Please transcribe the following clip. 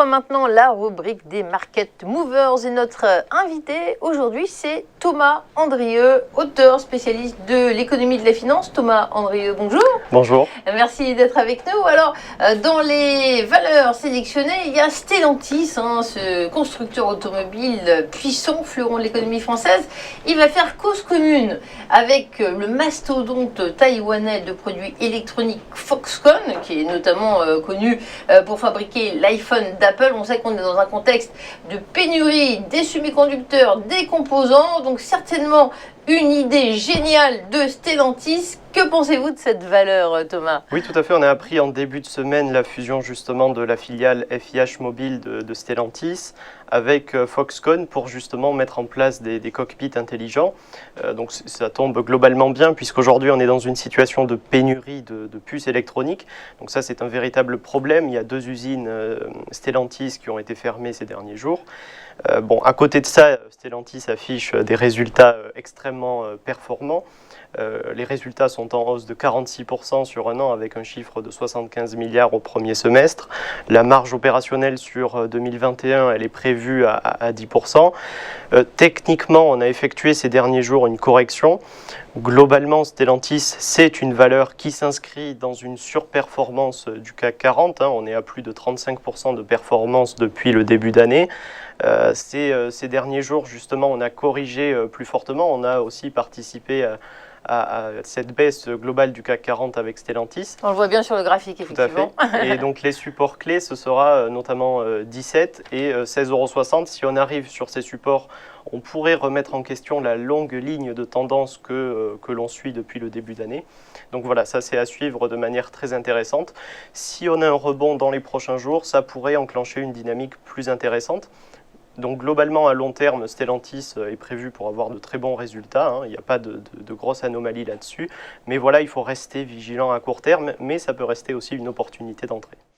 ouvre maintenant la rubrique des Market Movers et notre invité aujourd'hui c'est Thomas Andrieux, auteur spécialiste de l'économie de la finance. Thomas Andrieux, bonjour. Bonjour. Merci d'être avec nous. Alors, dans les valeurs sélectionnées, il y a Stellantis, ce constructeur automobile puissant, fleuron de l'économie française. Il va faire cause commune avec le mastodonte taïwanais de produits électroniques Foxconn, qui est notamment connu pour fabriquer l'iPhone d'Apple. On sait qu'on est dans un contexte de pénurie des semi-conducteurs, des composants, donc certainement une idée géniale de Stellantis. Que pensez-vous de cette valeur, Thomas? Oui, tout à fait. On a appris en début de semaine la fusion justement de la filiale FIH Mobile de Stellantis avec Foxconn pour justement mettre en place des cockpits intelligents. Donc ça tombe globalement bien puisqu'aujourd'hui on est dans une situation de pénurie de puces électroniques. Donc ça c'est un véritable problème. Il y a 2 usines Stellantis qui ont été fermées ces derniers jours. À côté de ça, Stellantis affiche des résultats extrêmement performants. Les résultats sont en hausse de 46% sur un an avec un chiffre de 75 milliards au premier semestre. La marge opérationnelle sur 2021, elle est prévue à 10%. Techniquement, on a effectué ces derniers jours une correction. Globalement, Stellantis, c'est une valeur qui s'inscrit dans une surperformance du CAC 40. On est à plus de 35% de performance depuis le début d'année. Ces derniers jours, justement, on a corrigé plus fortement. On a aussi participé à cette baisse globale du CAC 40 avec Stellantis. On le voit bien sur le graphique, effectivement. Tout à fait. Et donc les supports clés, ce sera notamment 17 et 16,60 €. Si on arrive sur ces supports, on pourrait remettre en question la longue ligne de tendance que l'on suit depuis le début d'année. Donc voilà, ça c'est à suivre de manière très intéressante. Si on a un rebond dans les prochains jours, ça pourrait enclencher une dynamique plus intéressante. Donc globalement, à long terme, Stellantis est prévu pour avoir de très bons résultats. Il n'y a pas de grosses anomalies là-dessus. Mais voilà, il faut rester vigilant à court terme, mais ça peut rester aussi une opportunité d'entrée.